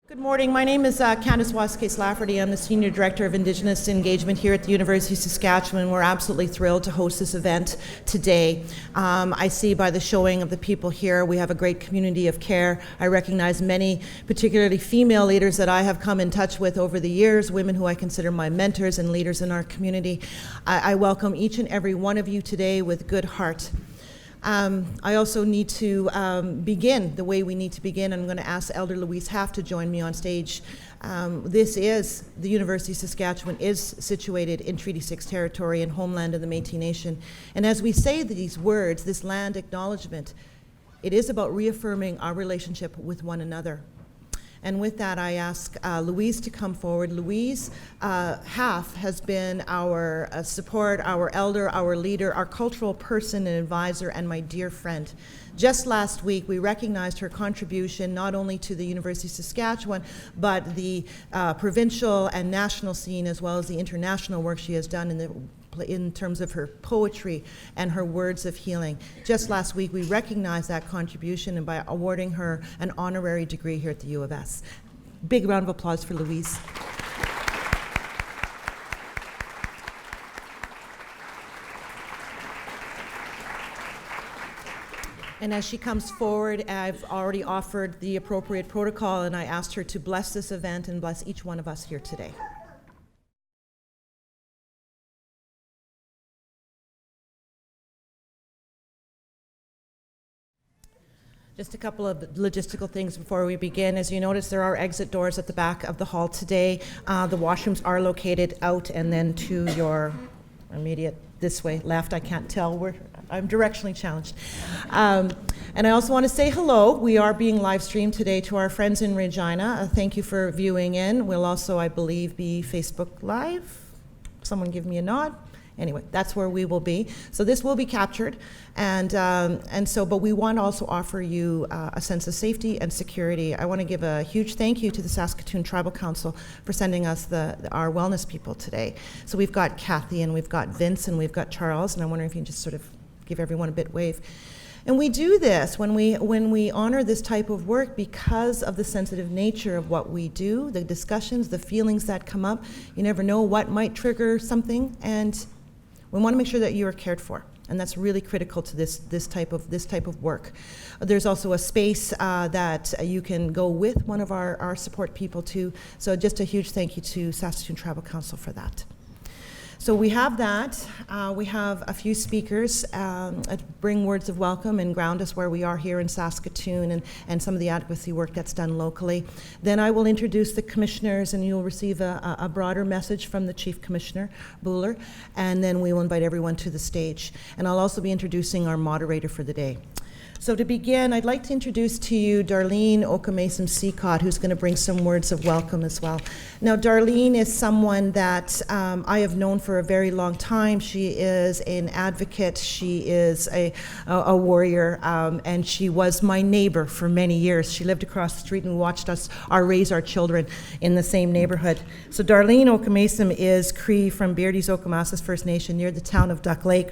Good morning. My name is Candice Waskes-Lafferty. I'm the Senior Director of Indigenous Engagement here at the University of Saskatchewan. We're absolutely thrilled to host this event today. I see by the showing of the people here, we have a great community of care. I recognize many, particularly female leaders that I have come in touch with over the years, women who I consider my mentors and leaders in our community. I welcome each and every one of you today with good heart. I also need to begin the way we need to begin. I'm going to ask Elder Louise Haft to join me on stage. The University of Saskatchewan is situated in Treaty 6 territory and homeland of the Métis Nation. And as we say these words, this land acknowledgement, it is about reaffirming our relationship with one another. And with that, I ask Louise to come forward. Louise Haft has been our support, our elder, our leader, our cultural person and advisor, and my dear friend. Just last week, we recognized her contribution not only to the University of Saskatchewan, but the provincial and national scene, as well as the international work she has done in terms of her poetry and her words of healing. Just last week, we recognized that contribution and by awarding her an honorary degree here at the U of S. Big round of applause for Louise. And as she comes forward, I've already offered the appropriate protocol, and I asked her to bless this event and bless each one of us here today. Just a couple of logistical things before we begin. As you notice, there are exit doors at the back of the hall today. The washrooms are located out and then to your immediate, this way, left, I can't tell, I'm directionally challenged. And I also want to say hello. We are being live streamed today to our friends in Regina. Thank you for viewing in. We'll also, I believe, be Facebook Live. Someone give me a nod. Anyway, that's where we will be. So this will be captured, but we want to also offer you a sense of safety and security. I want to give a huge thank you to the Saskatoon Tribal Council for sending us our wellness people today. So we've got Kathy, and we've got Vince, and we've got Charles, and I'm wondering if you can just sort of give everyone a bit wave. And we do this when we honor this type of work because of the sensitive nature of what we do, the discussions, the feelings that come up. You never know what might trigger something, and we want to make sure that you are cared for, and that's really critical to this type of work. There's also a space that you can go with one of our support people to. So just a huge thank you to Saskatoon Tribal Council for that. So we have that. We have a few speakers bring words of welcome and ground us where we are here in Saskatoon and some of the advocacy work that's done locally. Then I will introduce the commissioners, and you'll receive a broader message from the Chief Commissioner, Buller, and then we will invite everyone to the stage. And I'll also be introducing our moderator for the day. So to begin, I'd like to introduce to you Darlene Okamason-Seacott, who's going to bring some words of welcome as well. Now, Darlene is someone that I have known for a very long time. She is an advocate. She is a warrior, and she was my neighbor for many years. She lived across the street and watched us raise our children in the same neighborhood. So Darlene Okamason is Cree from Beardy's Okamasas First Nation near the town of Duck Lake.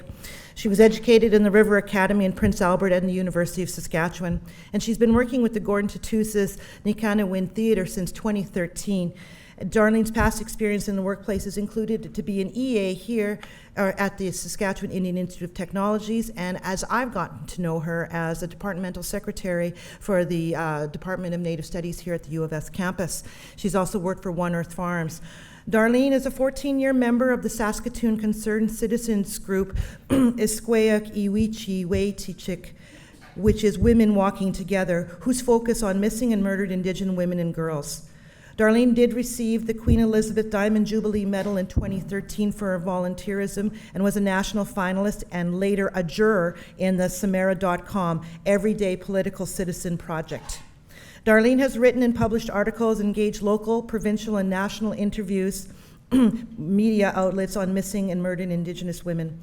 She was educated in the River Academy in Prince Albert and the University of Saskatchewan, and she's been working with the Gordon Tatusis Nikanawin Theatre since 2013. Darlene's past experience in the workplace is included to be an EA here at the Saskatchewan Indian Institute of Technologies, and as I've gotten to know her, as a departmental secretary for the Department of Native Studies here at the U of S campus. She's also worked for One Earth Farms. Darlene is a 14-year member of the Saskatoon Concerned Citizens Group, Isquayak Iwichi Weitichik, which is Women Walking Together, whose focus on missing and murdered Indigenous women and girls. Darlene did receive the Queen Elizabeth Diamond Jubilee Medal in 2013 for her volunteerism and was a national finalist and later a juror in the Samara.com Everyday Political Citizen Project. Darlene has written and published articles, engaged local, provincial, and national interviews, media outlets on missing and murdered Indigenous women.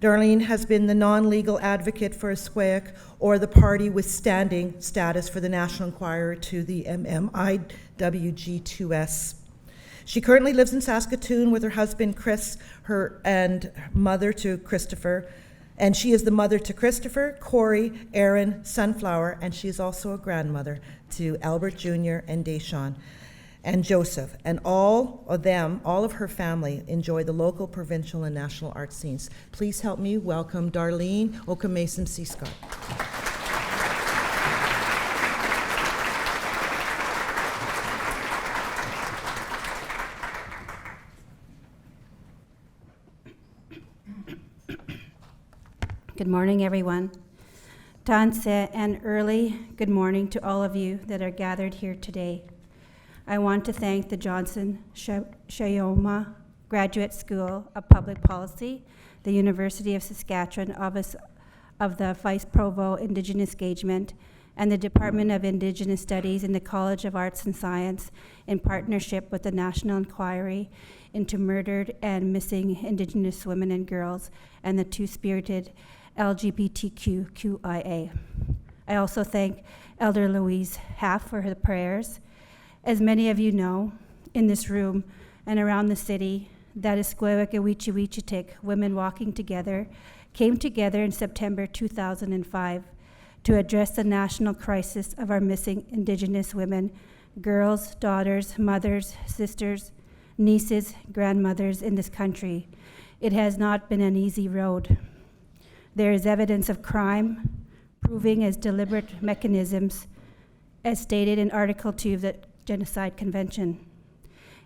Darlene has been the non-legal advocate for Isquayak, or the party with standing status for the National Enquirer to the MMIWG 2S. She currently lives in Saskatoon with her husband Chris, and mother to Christopher, And she is the mother to Christopher, Corey, Aaron, Sunflower, and she's also a grandmother to Albert Jr. and Deshawn and Joseph. And all of her family, enjoy the local, provincial, and national art scenes. Please help me welcome Darlene Okamason-Seascott. Good morning, everyone. Tanse and early good morning to all of you that are gathered here today. I want to thank the Johnson Shoyama Graduate School of Public Policy, the University of Saskatchewan Office of the Vice-Provost Indigenous Engagement, and the Department of Indigenous Studies in the College of Arts and Science in partnership with the National Inquiry into Murdered and Missing Indigenous Women and Girls and the Two-Spirited LGBTQIA. I also thank Elder Louise Half for her prayers. As many of you know, in this room and around the city, that is Squewakiwichiwichitik, Women Walking Together, came together in September 2005 to address the national crisis of our missing Indigenous women, girls, daughters, mothers, sisters, nieces, grandmothers in this country. It has not been an easy road. There is evidence of crime, proving as deliberate mechanisms, as stated in Article 2 of the Genocide Convention.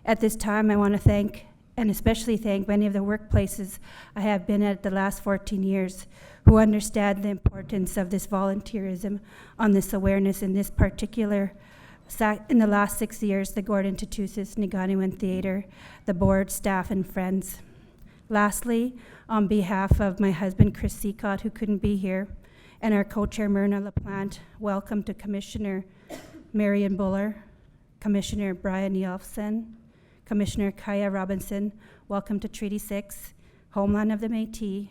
At this time, I want to thank, and especially thank, many of the workplaces I have been at the last 14 years who understand the importance of this volunteerism on this awareness in this particular, in the last 6 years, the Gordon Tatusis Niganiwan Theatre, the board, staff, and friends. Lastly, on behalf of my husband, Chris Seacott, who couldn't be here, and our co-chair, Myrna LaPlante, welcome to Commissioner Marion Buller, Commissioner Brian Eyolfson, Commissioner Kaya Robinson, welcome to Treaty 6, Homeland of the Métis,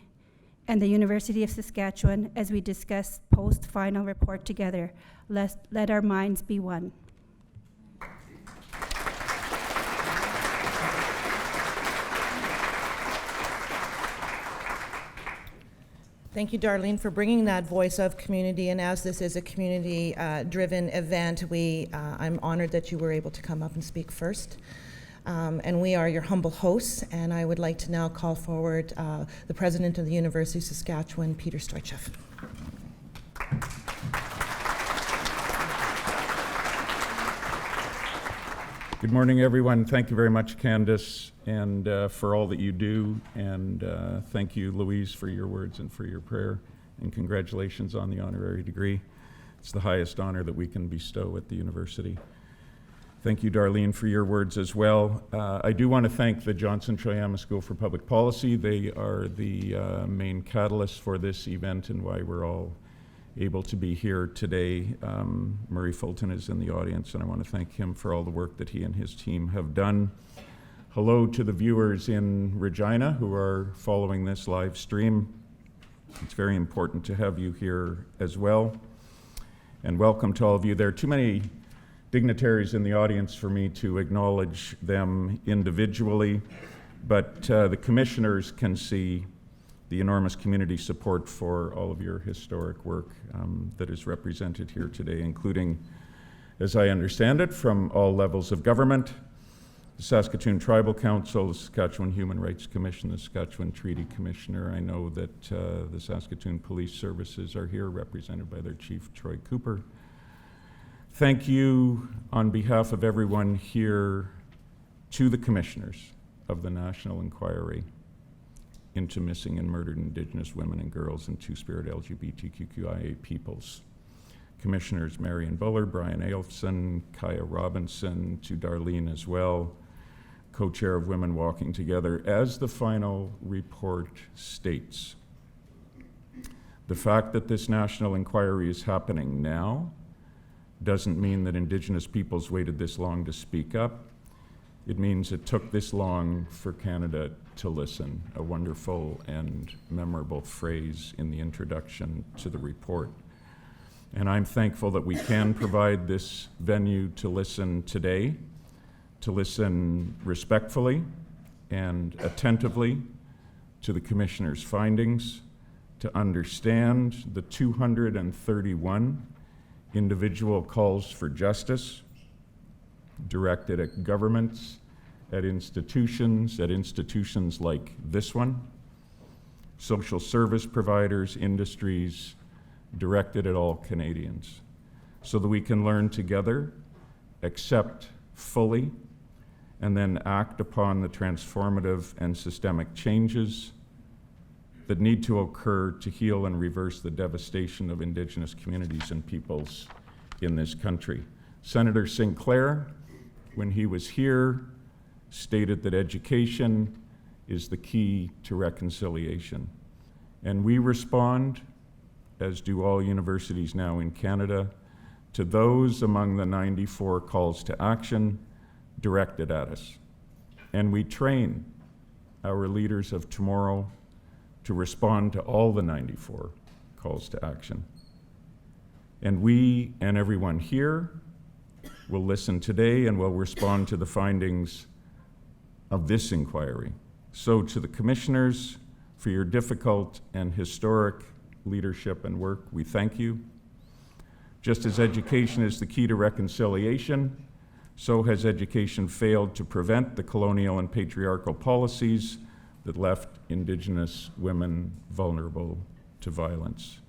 and the University of Saskatchewan as we discuss post-final report together. Let our minds be one. Thank you, Darlene, for bringing that voice of community. And as this is a community-driven event, I'm honored that you were able to come up and speak first. And we are your humble hosts. And I would like to now call forward the president of the University of Saskatchewan, Peter Stoichev. Good morning, everyone. Thank you very much, Candace, and for all that you do. And thank you, Louise, for your words and for your prayer. And congratulations on the honorary degree. It's the highest honor that we can bestow at the university. Thank you, Darlene, for your words as well. I do want to thank the Johnson Shoyama School for Public Policy. They are the main catalyst for this event and why we're all able to be here today. Murray Fulton is in the audience, and I want to thank him for all the work that he and his team have done. Hello to the viewers in Regina who are following this live stream. It's very important to have you here as well. And welcome to all of you. There are too many dignitaries in the audience for me to acknowledge them individually, but the commissioners can see the enormous community support for all of your historic work that is represented here today, including, as I understand it, from all levels of government, the Saskatoon Tribal Council, the Saskatchewan Human Rights Commission, the Saskatchewan Treaty Commissioner. I know that the Saskatoon Police Services are here, represented by their Chief, Troy Cooper. Thank you on behalf of everyone here to the commissioners of the National Inquiry into Missing and Murdered Indigenous Women and Girls and Two-Spirit LGBTQIA peoples. Commissioners Marion Buller, Brian Eyolfson, Kaya Robinson, to Darlene as well, co-chair of Women Walking Together. As the final report states, the fact that this national inquiry is happening now doesn't mean that Indigenous peoples waited this long to speak up. It means it took this long for Canada to listen, a wonderful and memorable phrase in the introduction to the report. And I'm thankful that we can provide this venue to listen today, to listen respectfully and attentively to the Commissioner's findings, to understand the 231 individual calls for justice directed at governments, at institutions like this one, social service providers, industries, directed at all Canadians, so that we can learn together, accept fully, and then act upon the transformative and systemic changes that need to occur to heal and reverse the devastation of Indigenous communities and peoples in this country. Senator Sinclair, when he was here, stated that education is the key to reconciliation. And we respond, as do all universities now in Canada, to those among the 94 calls to action directed at us. And we train our leaders of tomorrow to respond to all the 94 calls to action. And we and everyone here will listen today and will respond to the findings of this inquiry. So to the commissioners, for your difficult and historic leadership and work, we thank you. Just as education is the key to reconciliation, so has education failed to prevent the colonial and patriarchal policies that left Indigenous women vulnerable to violence.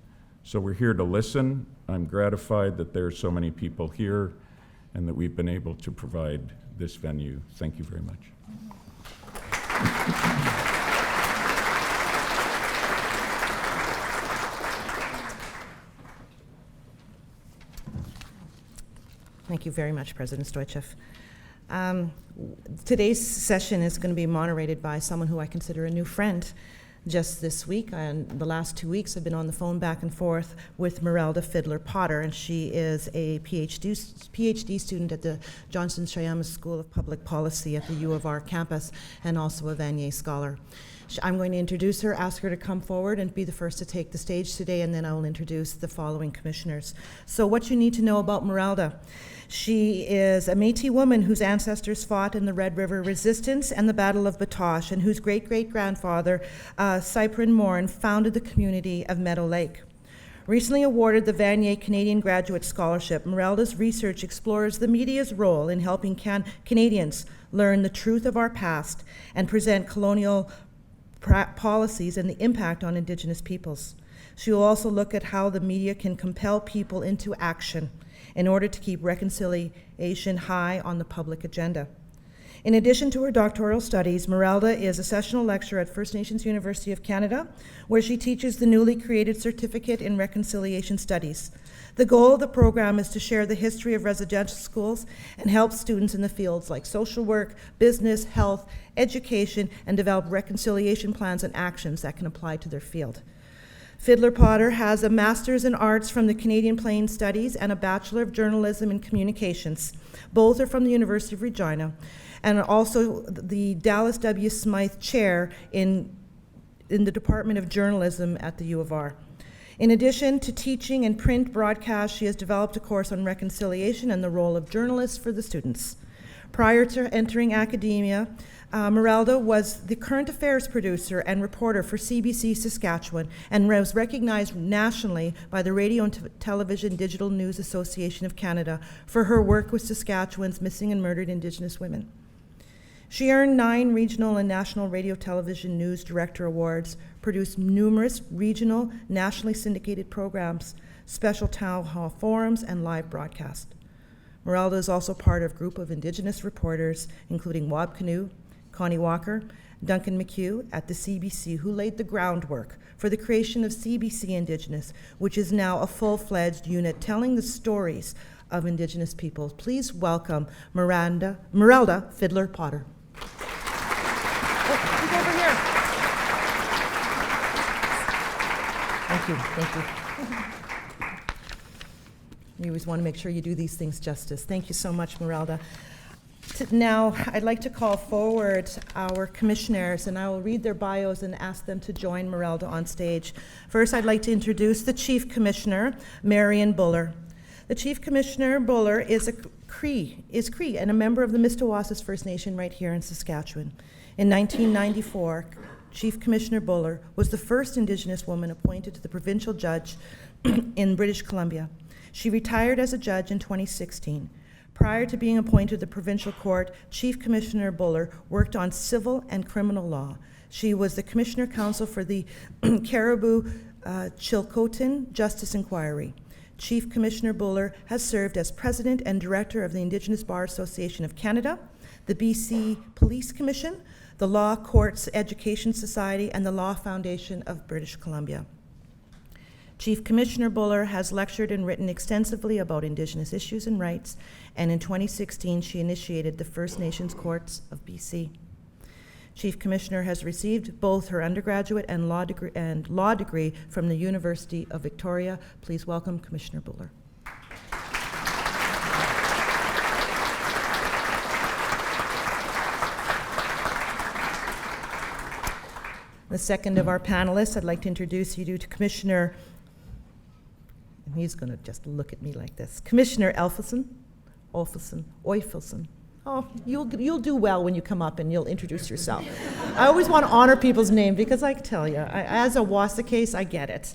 So we're here to listen. I'm gratified that there are so many people here and that we've been able to provide this venue. Thank you very much. Thank you very much, President Stoichev. Today's session is going to be moderated by someone who I consider a new friend. Just this week, and the last 2 weeks, I've been on the phone back and forth with Merelda Fiddler-Potter, and she is a PhD student at the Johnson Shoyama School of Public Policy at the U of R campus, and also a Vanier Scholar. I'm going to introduce her, ask her to come forward and be the first to take the stage today, and then I will introduce the following commissioners. So what you need to know about Merelda. She is a Métis woman whose ancestors fought in the Red River Resistance and the Battle of Batoche, and whose great-great-grandfather, Cyprian Morin, founded the community of Meadow Lake. Recently awarded the Vanier Canadian Graduate Scholarship, Merelda's research explores the media's role in helping Canadians learn the truth of our past and present colonial policies and the impact on Indigenous peoples. She will also look at how the media can compel people into action in order to keep reconciliation high on the public agenda. In addition to her doctoral studies, Merelda is a sessional lecturer at First Nations University of Canada, where she teaches the newly created Certificate in Reconciliation Studies. The goal of the program is to share the history of residential schools and help students in the fields like social work, business, health, education, and develop reconciliation plans and actions that can apply to their field. Fiddler-Potter has a Master's in Arts from the Canadian Plain Studies and a Bachelor of Journalism and Communications. Both are from the University of Regina, and also the Dallas W. Smythe Chair in the Department of Journalism at the U of R. In addition to teaching and print broadcast, she has developed a course on reconciliation and the role of journalists for the students. Prior to entering academia, Merelda was the current affairs producer and reporter for CBC Saskatchewan and was recognized nationally by the Radio and Television Digital News Association of Canada for her work with Saskatchewan's missing and murdered Indigenous women. She earned 9 regional and national radio television news director awards, produced numerous regional, nationally syndicated programs, special town hall forums, and live broadcasts. Merelda is also part of a group of Indigenous reporters, including Wab Canoe, Connie Walker, Duncan McHugh at the CBC, who laid the groundwork for the creation of CBC Indigenous, which is now a full-fledged unit telling the stories of Indigenous peoples. Please welcome Merelda Fiddler-Potter. Come over here. Thank you. You always want to make sure you do these things justice. Thank you so much, Merelda. Now, I'd like to call forward our commissioners, and I will read their bios and ask them to join Merelda on stage. First, I'd like to introduce the Chief Commissioner, Marion Buller. The Chief Commissioner Buller is Cree and a member of the Mistawasses First Nation right here in Saskatchewan. In 1994, Chief Commissioner Buller was the first Indigenous woman appointed to the provincial judge in British Columbia. She retired as a judge in 2016. Prior to being appointed to the provincial court, Chief Commissioner Buller worked on civil and criminal law. She was the Commissioner Counsel for the Caribou Chilcotin Justice Inquiry. Chief Commissioner Buller has served as President and Director of the Indigenous Bar Association of Canada, the BC Police Commission, the Law Courts Education Society, and the Law Foundation of British Columbia. Chief Commissioner Buller has lectured and written extensively about Indigenous issues and rights, and in 2016 she initiated the First Nations Courts of BC. Chief Commissioner has received both her undergraduate and law degree from the University of Victoria. Please welcome Commissioner Buller. The second of our panelists, I'd like to introduce you to Commissioner, and he's going to just look at me like this, Commissioner Eyolfson. Oh, you'll do well when you come up and you'll introduce yourself. I always want to honor people's name because I tell you, as a WASA case, I get it.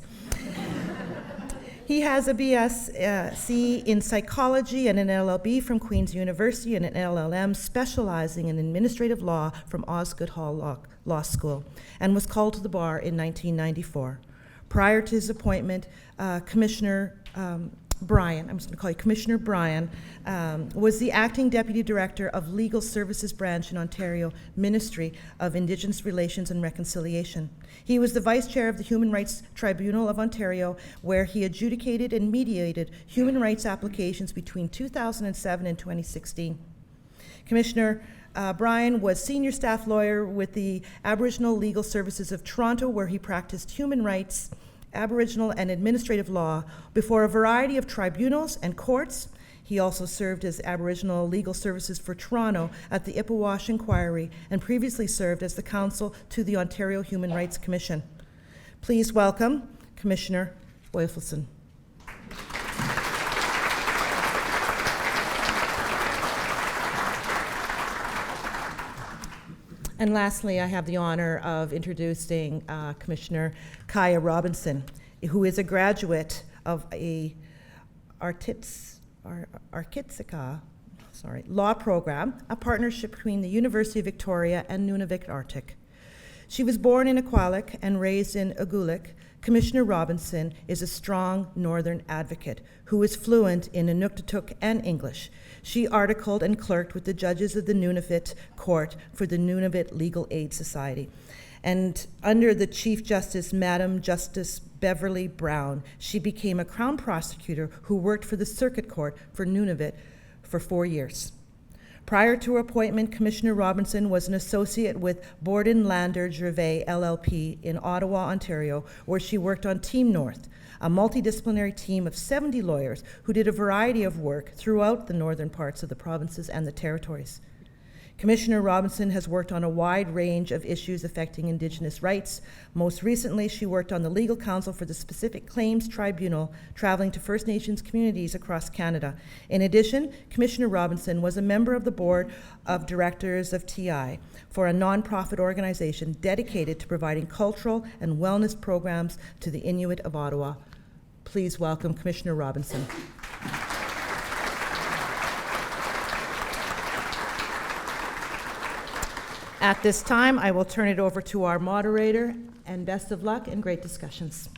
He has a BSc in psychology and an LLB from Queen's University and an LLM specializing in administrative law from Osgoode Hall Law School, and was called to the bar in 1994. Prior to his appointment, Commissioner Brian, I'm just going to call you Commissioner Brian, was the Acting Deputy Director of Legal Services Branch in Ontario Ministry of Indigenous Relations and Reconciliation. He was the Vice Chair of the Human Rights Tribunal of Ontario, where he adjudicated and mediated human rights applications between 2007 and 2016. Commissioner Brian was Senior Staff Lawyer with the Aboriginal Legal Services of Toronto, where he practiced human rights, Aboriginal and administrative law before a variety of tribunals and courts. He also served as Aboriginal Legal Services for Toronto at the Ippawash Inquiry and previously served as the counsel to the Ontario Human Rights Commission. Please welcome Commissioner Eyolfson. And lastly, I have the honor of introducing Commissioner Kaya Robinson, who is a graduate of a Arkitsica law program, a partnership between the University of Victoria and Nunavut Arctic. She was born in Iqaluit and raised in Ugulik. Commissioner Robinson is a strong Northern advocate who is fluent in Inuktitut and English. She articled and clerked with the judges of the Nunavut Court for the Nunavut Legal Aid Society. And under the Chief Justice, Madam Justice Beverly Brown, she became a Crown prosecutor who worked for the Circuit Court for Nunavut for 4 years. Prior to her appointment, Commissioner Robinson was an associate with Borden Lander Gervais LLP in Ottawa, Ontario, where she worked on Team North, a multidisciplinary team of 70 lawyers who did a variety of work throughout the northern parts of the provinces and the territories. Commissioner Robinson has worked on a wide range of issues affecting Indigenous rights. Most recently, she worked on the legal counsel for the Specific Claims Tribunal, traveling to First Nations communities across Canada. In addition, Commissioner Robinson was a member of the board of directors of TI, for a nonprofit organization dedicated to providing cultural and wellness programs to the Inuit of Ottawa. Please welcome Commissioner Robinson. At this time, I will turn it over to our moderator, and best of luck and great discussions.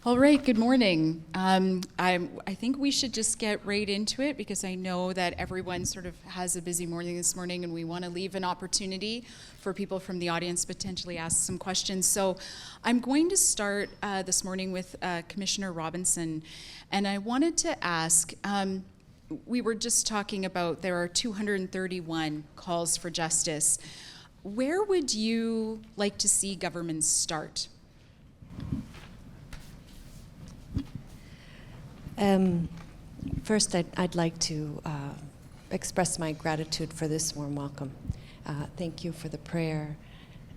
All right, good morning. I think we should just get right into it because I know that everyone sort of has a busy morning this morning and we want to leave an opportunity for people from the audience to potentially ask some questions. So I'm going to start this morning with Commissioner Robinson, and I wanted to ask, we were just talking about there are 231 calls for justice. Where would you like to see governments start? First, I'd like to express my gratitude for this warm welcome. Thank you for the prayer.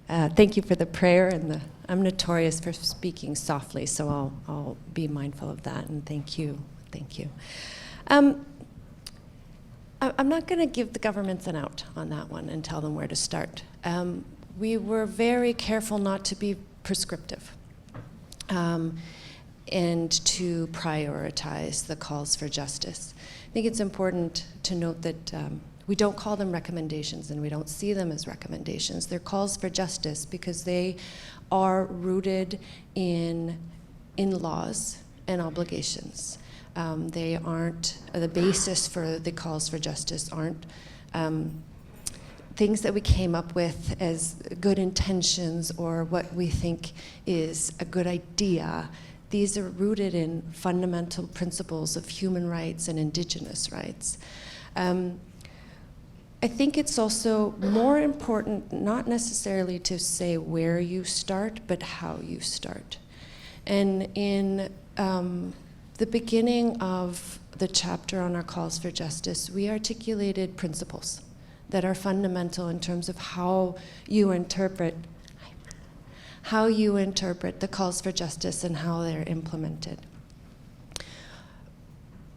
And I'm notorious for speaking softly, so I'll be mindful of that, and thank you. I'm not going to give the governments an out on that one and tell them where to start. we were very careful not to be prescriptive and to prioritize the calls for justice. I think it's important to note that we don't call them recommendations and we don't see them as recommendations. They're calls for justice because they are rooted in laws and obligations. They aren't, the basis for the calls for justice aren't things that we came up with as good intentions or what we think is a good idea. These are rooted in fundamental principles of human rights and Indigenous rights. I think it's also more important not necessarily to say where you start, but how you start. And in the beginning of the chapter on our calls for justice, we articulated principles that are fundamental in terms of how you interpret the calls for justice and how they're implemented.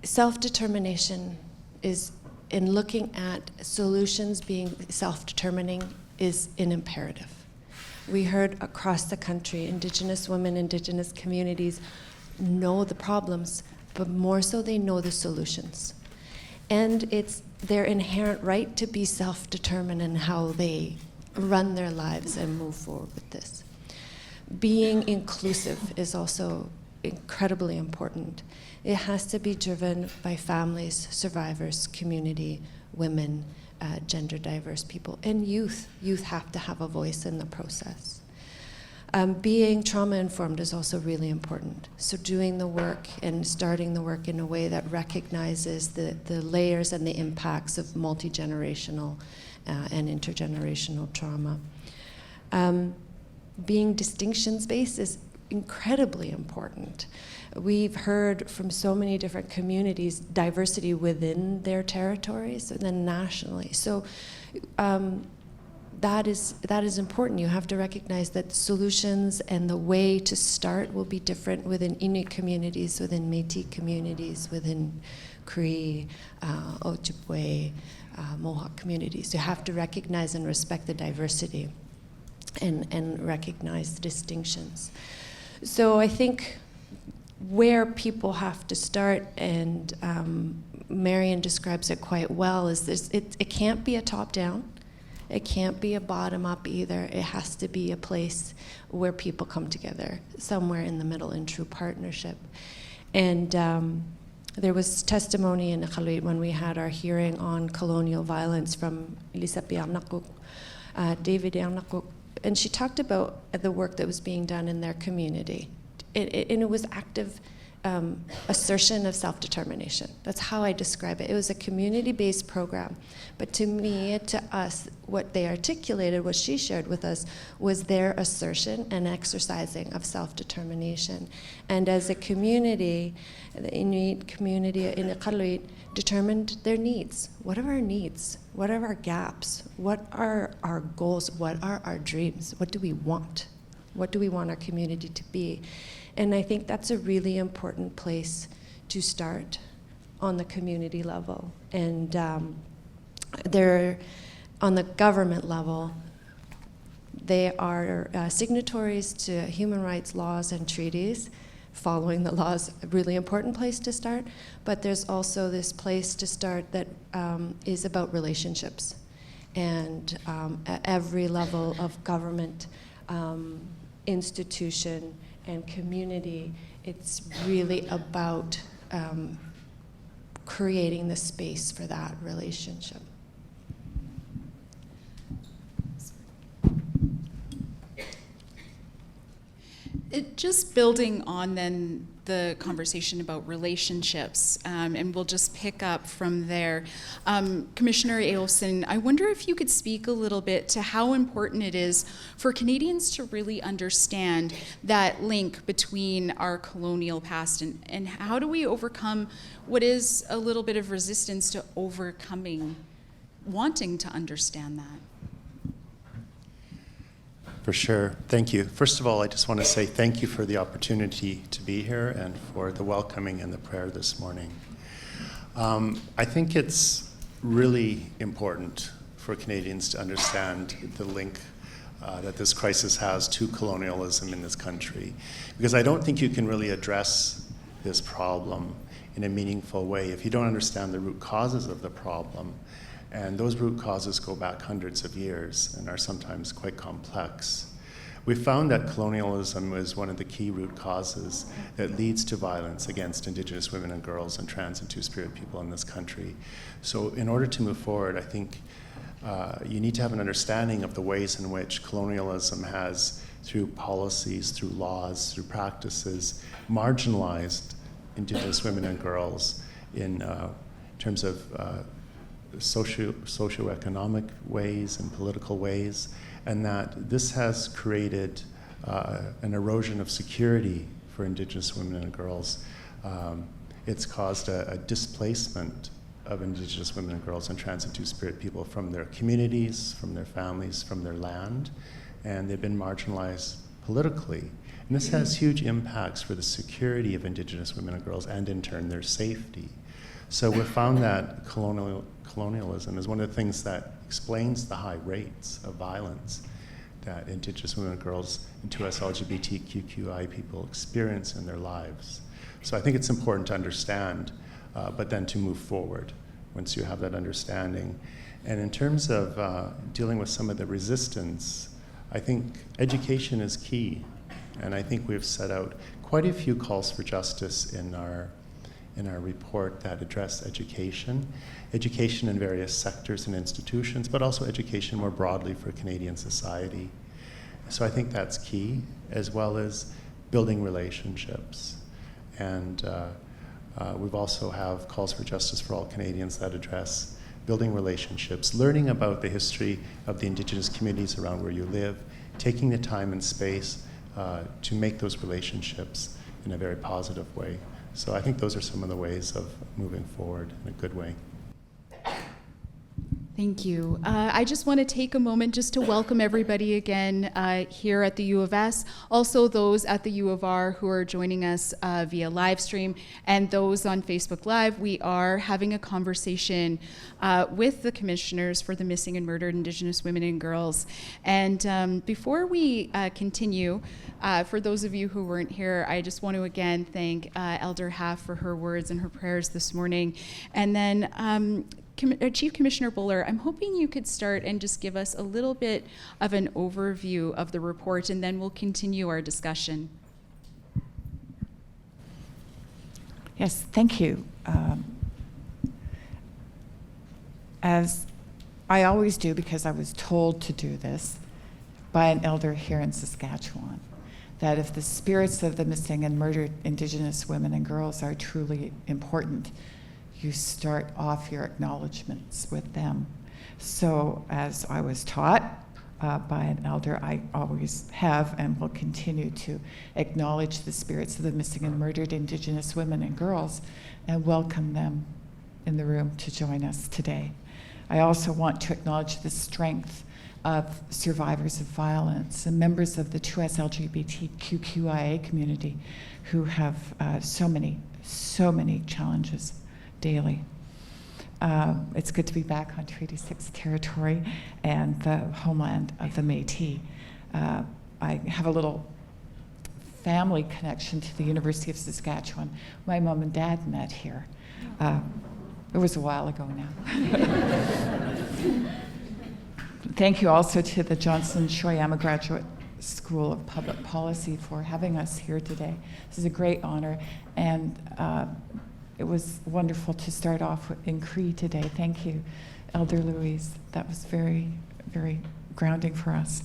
Self-determination is, in looking at solutions being self-determining, is an imperative. We heard across the country, Indigenous women, Indigenous communities know the problems, but more so they know the solutions. And it's their inherent right to be self-determined in how they run their lives and move forward with this. Being inclusive is also incredibly important. It has to be driven by families, survivors, community, women, gender diverse people, and youth. Youth have to have a voice in the process. Being trauma-informed is also really important. So doing the work and starting the work in a way that recognizes the layers and the impacts of multi-generational and intergenerational trauma. Being distinctions-based is incredibly important. We've heard from so many different communities diversity within their territories and then nationally. So that is important. You have to recognize that solutions and the way to start will be different within Inuit communities, within Métis communities, within Cree, Ojibwe, Mohawk communities. You have to recognize and respect the diversity and recognize the distinctions. So I think where people have to start, and Marion describes it quite well, is this: it can't be a top-down, it can't be a bottom-up either. It has to be a place where people come together, somewhere in the middle in true partnership. And there was testimony in Iqaluit when we had our hearing on colonial violence from Lisapi Amnakuk, David Amnakuk, and she talked about the work that was being done in their community. And it was active assertion of self-determination. That's how I describe it. It was a community-based program. But to me, to us, what they articulated, what she shared with us, was their assertion and exercising of self-determination. And as a community, the Inuit community in Iqaluit determined their needs. What are our needs? What are our gaps? What are our goals? What are our dreams? What do we want? What do we want our community to be? And I think that's a really important place to start on the community level. And they're, on the government level, they are signatories to human rights laws and treaties. Following the laws, a really important place to start. But there's also this place to start that is about relationships. And at every level of government, institution, and community, it's really about creating the space for that relationship. Just building on then the conversation about relationships, and we'll just pick up from there. Commissioner Eyolfson, I wonder if you could speak a little bit to how important it is for Canadians to really understand that link between our colonial past and how do we overcome what is a little bit of resistance to overcoming, wanting to understand that. For sure. Thank you. First of all, I just want to say thank you for the opportunity to be here and for the welcoming and the prayer this morning. I think it's really important for Canadians to understand the link that this crisis has to colonialism in this country. Because I don't think you can really address this problem in a meaningful way if you don't understand the root causes of the problem. And those root causes go back hundreds of years and are sometimes quite complex. We found that colonialism was one of the key root causes that leads to violence against Indigenous women and girls and trans and two-spirit people in this country. So in order to move forward, I think you need to have an understanding of the ways in which colonialism has, through policies, through laws, through practices, marginalized Indigenous women and girls in terms of socioeconomic ways and political ways, and that this has created an erosion of security for Indigenous women and girls. It's caused a displacement of Indigenous women and girls and trans and two-spirit people from their communities, from their families, from their land, and they've been marginalized politically. And this has huge impacts for the security of Indigenous women and girls and in turn their safety. So we found that colonialism is one of the things that explains the high rates of violence that Indigenous women and girls and 2S LGBTQI people experience in their lives. So I think it's important to understand, but then to move forward once you have that understanding. And in terms of dealing with some of the resistance, I think education is key. And I think we've set out quite a few calls for justice in our report that address education in various sectors and institutions, but also education more broadly for Canadian society. So I think that's key, as well as building relationships. And we've also have calls for justice for all Canadians that address building relationships, learning about the history of the Indigenous communities around where you live, taking the time and space to make those relationships in a very positive way. So I think those are some of the ways of moving forward in a good way. Thank you. I just want to take a moment just to welcome everybody again here at the U of S, also those at the U of R who are joining us via live stream, and those on Facebook Live. We are having a conversation with the commissioners for the missing and murdered Indigenous women and girls. And before we continue, for those of you who weren't here, I just want to again thank Elder Half for her words and her prayers this morning. And then Chief Commissioner Buller, I'm hoping you could start and just give us a little bit of an overview of the report, and then we'll continue our discussion. Yes, thank you. As I always do, because I was told to do this by an elder here in Saskatchewan, that if the spirits of the missing and murdered Indigenous women and girls are truly important, you start off your acknowledgements with them. So as I was taught by an elder, I always have and will continue to acknowledge the spirits of the missing and murdered Indigenous women and girls and welcome them in the room to join us today. I also want to acknowledge the strength of survivors of violence and members of the 2S LGBTQIA community who have so many challenges daily. It's good to be back on Treaty 6 territory and the homeland of the Métis. I have a little family connection to the University of Saskatchewan. My mom and dad met here. It was a while ago now. Thank you also to the Johnson Shoyama Graduate School of Public Policy for having us here today. This is a great honor, and it was wonderful to start off in Cree today. Thank you, Elder Louise. That was very, very grounding for us.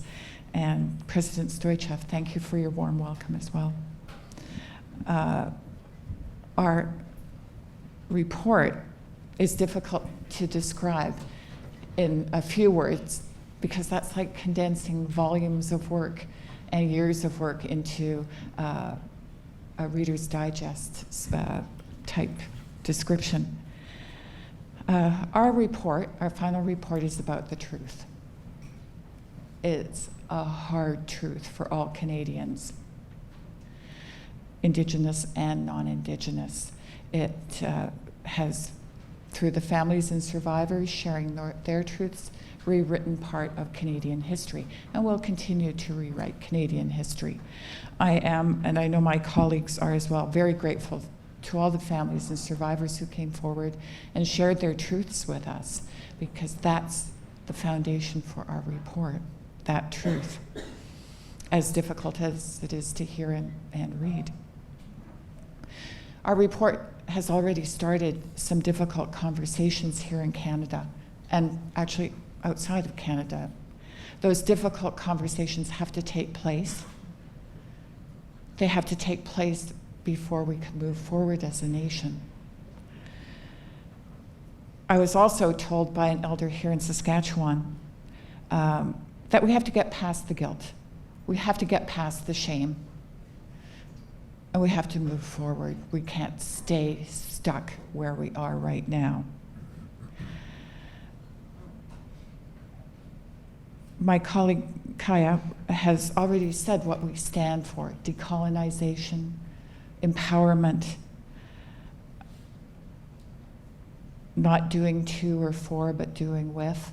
And President Stoichev, thank you for your warm welcome as well. Our report is difficult to describe in a few words because that's like condensing volumes of work and years of work into a Reader's Digest type description. Our report, our final report, is about the truth. It's a hard truth for all Canadians, Indigenous and non-Indigenous. It has through the families and survivors sharing their truths, rewritten part of Canadian history, and will continue to rewrite Canadian history. I am, and I know my colleagues are as well, very grateful to all the families and survivors who came forward and shared their truths with us, because that's the foundation for our report, that truth, as difficult as it is to hear and read. Our report has already started some difficult conversations here in Canada, and actually outside of Canada. Those difficult conversations have to take place. They have to take place before we can move forward as a nation. I was also told by an elder here in Saskatchewan that we have to get past the guilt. We have to get past the shame. And we have to move forward. We can't stay stuck where we are right now. My colleague Qajaq has already said what we stand for: decolonization, empowerment, not doing to or for, but doing with.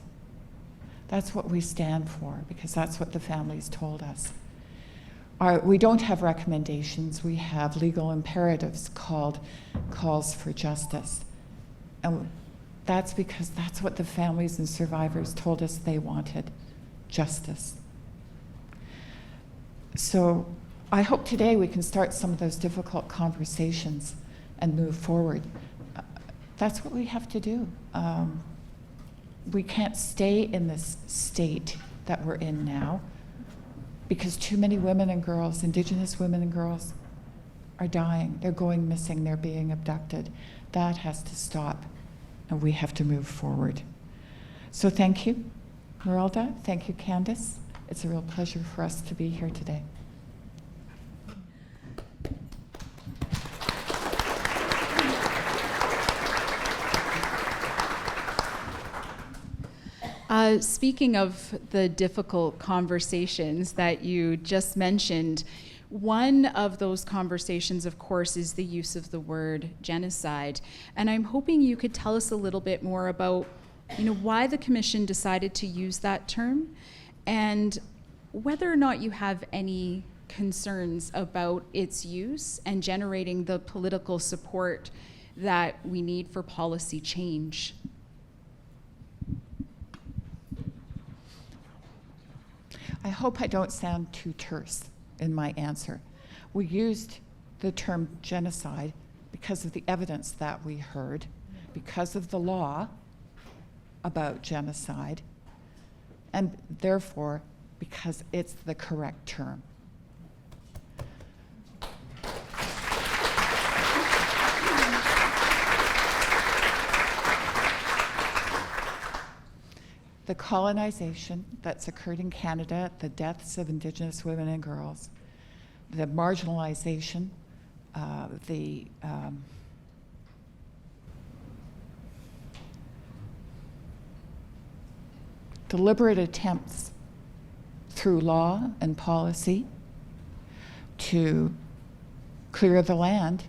That's what we stand for, because that's what the families told us. We don't have recommendations, we have legal imperatives called calls for justice. And that's because that's what the families and survivors told us they wanted: justice. So I hope today we can start some of those difficult conversations and move forward. That's what we have to do. We can't stay in this state that we're in now, because too many women and girls, Indigenous women and girls, are dying. They're going missing. They're being abducted. That has to stop, and we have to move forward. So thank you, Merelda. Thank you, Candace. It's a real pleasure for us to be here today. Speaking of the difficult conversations that you just mentioned, one of those conversations, of course, is the use of the word genocide. And I'm hoping you could tell us a little bit more about, why the Commission decided to use that term, and whether or not you have any concerns about its use and generating the political support that we need for policy change. I hope I don't sound too terse in my answer. We used the term genocide because of the evidence that we heard, because of the law about genocide, and therefore because it's the correct term. The colonization that's occurred in Canada, the deaths of Indigenous women and girls, the marginalization, the deliberate attempts through law and policy to clear the land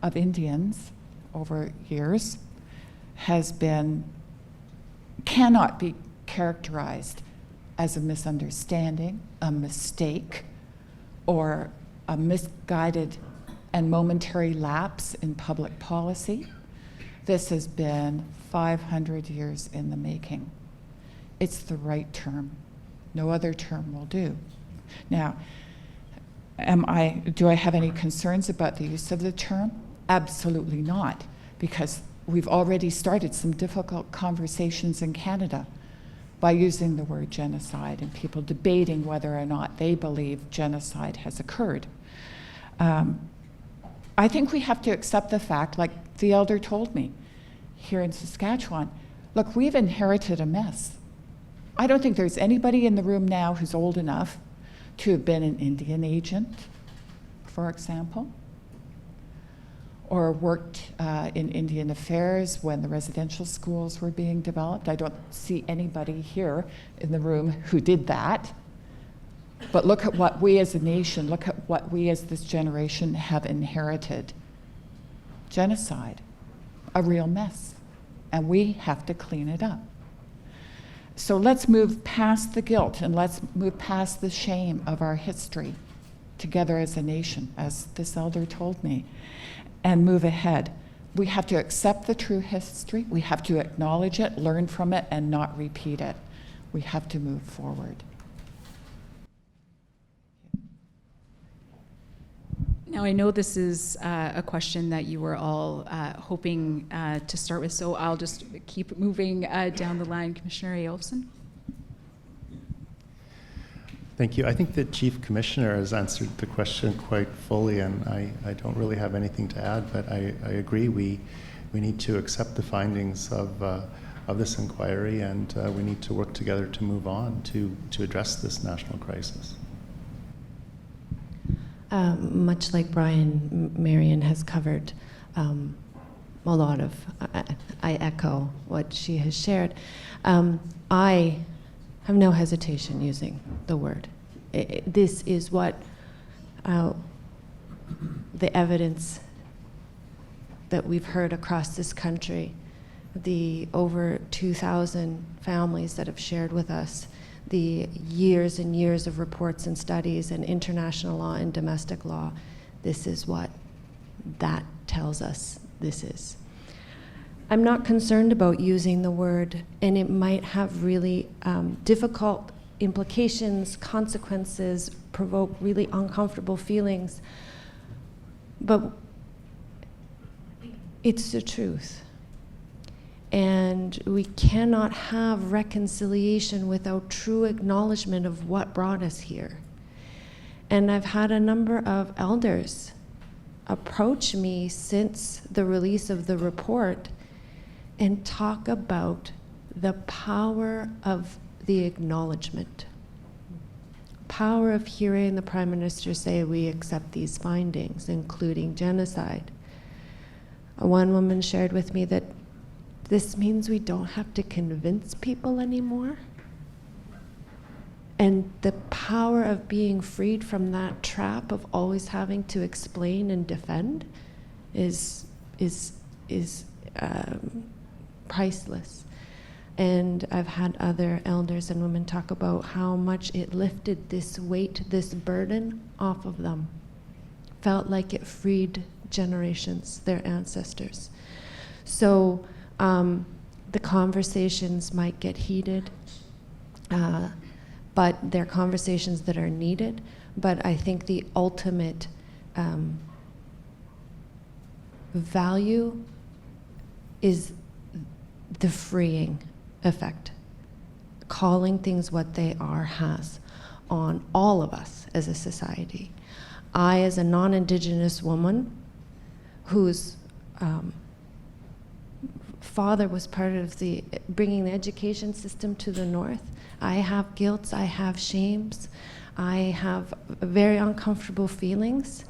of Indians over years cannot be characterized as a misunderstanding, a mistake, or a misguided and momentary lapse in public policy. This has been 500 years in the making. It's the right term. No other term will do. Now, do I have any concerns about the use of the term? Absolutely not, because we've already started some difficult conversations in Canada by using the word genocide and people debating whether or not they believe genocide has occurred. I think we have to accept the fact, like the elder told me here in Saskatchewan, look, we've inherited a mess. I don't think there's anybody in the room now who's old enough to have been an Indian agent, for example, or worked in Indian affairs when the residential schools were being developed. I don't see anybody here in the room who did that. But look at what we as a nation, look at what we as this generation have inherited. Genocide, a real mess. and we have to clean it up. So let's move past the guilt and let's move past the shame of our history together as a nation, as this elder told me, and move ahead. We have to accept the true history. We have to acknowledge it, learn from it, and not repeat it. We have to move forward. Now, I know this is a question that you were all hoping to start with, so I'll just keep moving down the line. Commissioner Eyolfson. Thank you. I think the Chief Commissioner has answered the question quite fully, and I don't really have anything to add, but I agree. We need to accept the findings of this inquiry, and we need to work together to move on to address this national crisis. Much like Brian, Marion has covered a lot of, I echo what she has shared. I have no hesitation using the word. This is what the evidence that we've heard across this country, the over 2,000 families that have shared with us, the years and years of reports and studies and international law and domestic law, this is what that tells us this is. I'm not concerned about using the word, and it might have really difficult implications, consequences, provoke really uncomfortable feelings, but it's the truth. And we cannot have reconciliation without true acknowledgement of what brought us here. And I've had a number of elders approach me since the release of the report and talk about the power of the acknowledgement. Power of hearing the Prime Minister say we accept these findings, including genocide. One woman shared with me that this means we don't have to convince people anymore. And the power of being freed from that trap of always having to explain and defend is priceless. And I've had other elders and women talk about how much it lifted this weight, this burden off of them. Felt like it freed generations, their ancestors. So the conversations might get heated, but they're conversations that are needed. But I think the ultimate value is the freeing effect. Calling things what they are has on all of us as a society. I, as a non-Indigenous woman whose father was part of the bringing the education system to the North, I have guilts, I have shames, I have very uncomfortable feelings,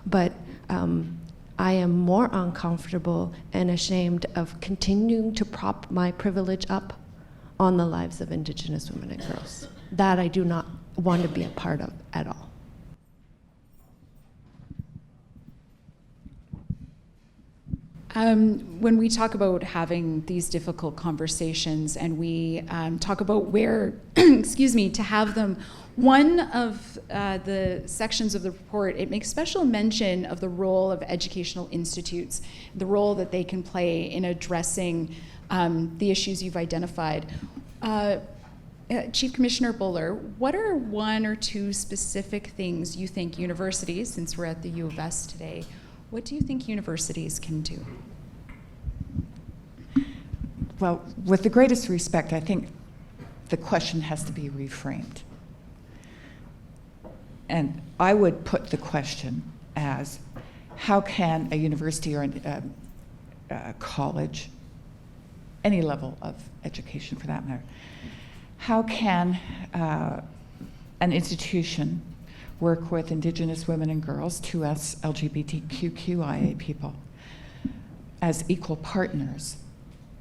but I am more uncomfortable and ashamed of continuing to prop my privilege up on the lives of Indigenous women and girls. That I do not want to be a part of at all. When we talk about having these difficult conversations and we talk about where, excuse me, to have them, one of the sections of the report, it makes special mention of the role of educational institutes, the role that they can play in addressing the issues you've identified. Chief Commissioner Buller, what are one or two specific things you think universities, since we're at the U of S today, what do you think universities can do? Well, with the greatest respect, I think the question has to be reframed. And I would put the question as, how can a university or a college, any level of education for that matter, how can an institution work with Indigenous women and girls, to us LGBTQIA people, as equal partners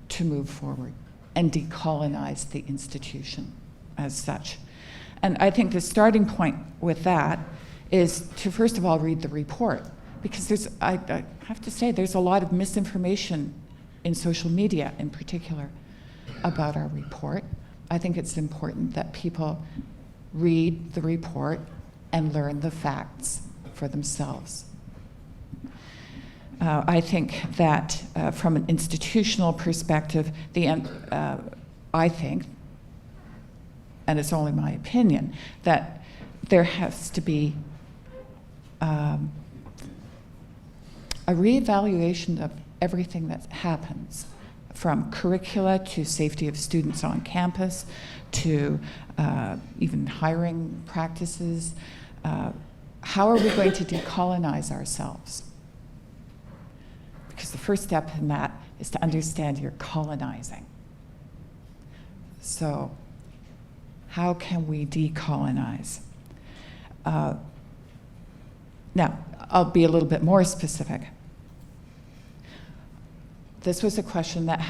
to move forward and decolonize the institution as such? And I think the starting point with that is to first of all read the report, because I have to say there's a lot of misinformation in social media in particular, about our report. I think it's important that people read the report and learn the facts for themselves. I think that from an institutional perspective, I think, and it's only my opinion, that there has to be a reevaluation of everything that happens, from curricula to safety of students on campus to even hiring practices. How are we going to decolonize ourselves? Because the first step in that is to understand you're colonizing. So how can we decolonize? Now, I'll be a little bit more specific. This was a question that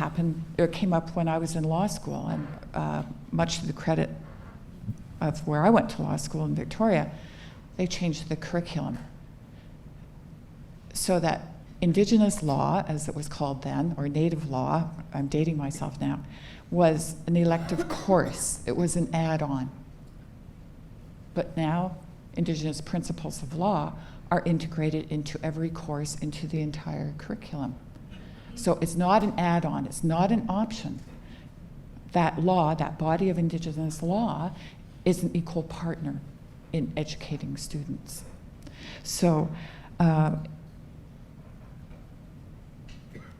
came up when I was in law school, and much to the credit of where I went to law school in Victoria, they changed the curriculum so that Indigenous law, as it was called then, or Native law, I'm dating myself now, was an elective course. It was an add-on. But now, Indigenous principles of law are integrated into every course, into the entire curriculum. So it's not an add-on, it's not an option. That law, that body of Indigenous law, is an equal partner in educating students. So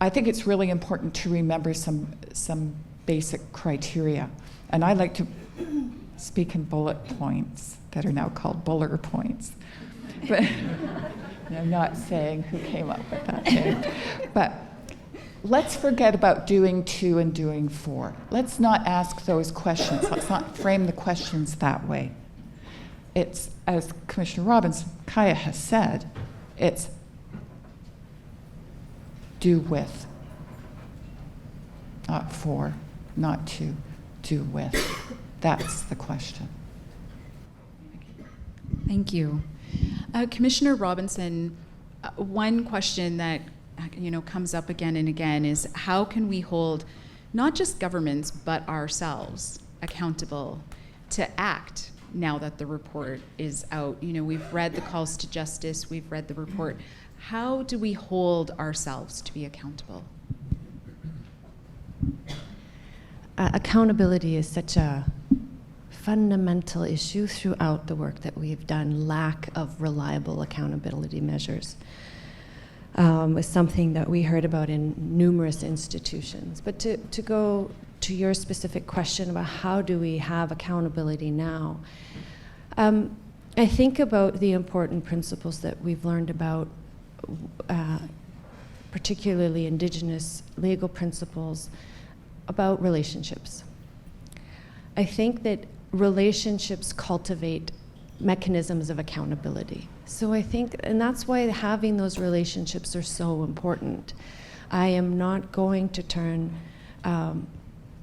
I think it's really important to remember some basic criteria. And I like to speak in bullet points that are now called buller points. But I'm not saying who came up with that name. But let's forget about doing to and doing for. Let's not ask those questions. Let's not frame the questions that way. It's, as Commissioner Robinson, Kaya has said, it's do with, not for, not to, do with. That's the question. Thank you. Commissioner Robinson, one question that comes up again and again is how can we hold not just governments but ourselves accountable to act now that the report is out? We've read the calls to justice, we've read the report. How do we hold ourselves to be accountable? Accountability is such a fundamental issue throughout the work that we've done. Lack of reliable accountability measures was something that we heard about in numerous institutions. But to go to your specific question about how do we have accountability now, I think about the important principles that we've learned about, particularly Indigenous legal principles, about relationships. I think that relationships cultivate mechanisms of accountability. So I think, and that's why having those relationships are so important. I am not going to turn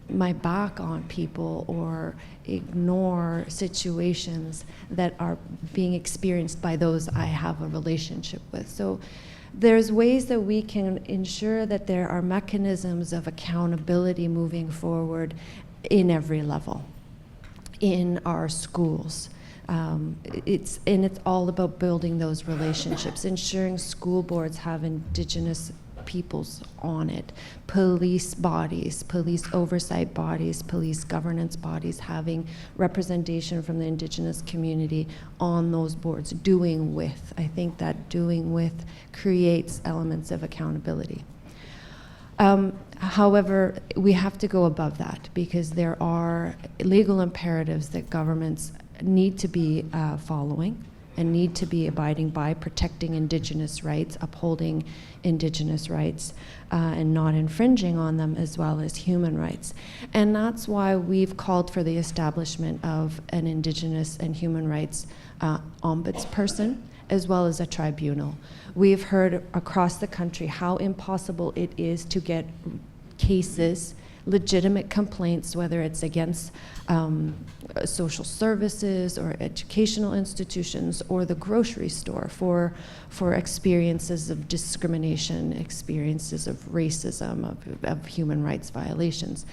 my back on people or ignore situations that are being experienced by those I have a relationship with. So there's ways that we can ensure that there are mechanisms of accountability moving forward in every level, in our schools. It's all about building those relationships, ensuring school boards have Indigenous peoples on it, police bodies, police oversight bodies, police governance bodies having representation from the Indigenous community on those boards, doing with. I think that doing with creates elements of accountability. However, we have to go above that because there are legal imperatives that governments need to be following and need to be abiding by, protecting Indigenous rights, upholding Indigenous rights, and not infringing on them, as well as human rights. And that's why we've called for the establishment of an Indigenous and human rights ombudsperson, as well as a tribunal. We've heard across the country how impossible it is to get cases legitimate complaints, whether it's against social services or educational institutions or the grocery store for experiences of discrimination, experiences of racism, of human rights violations.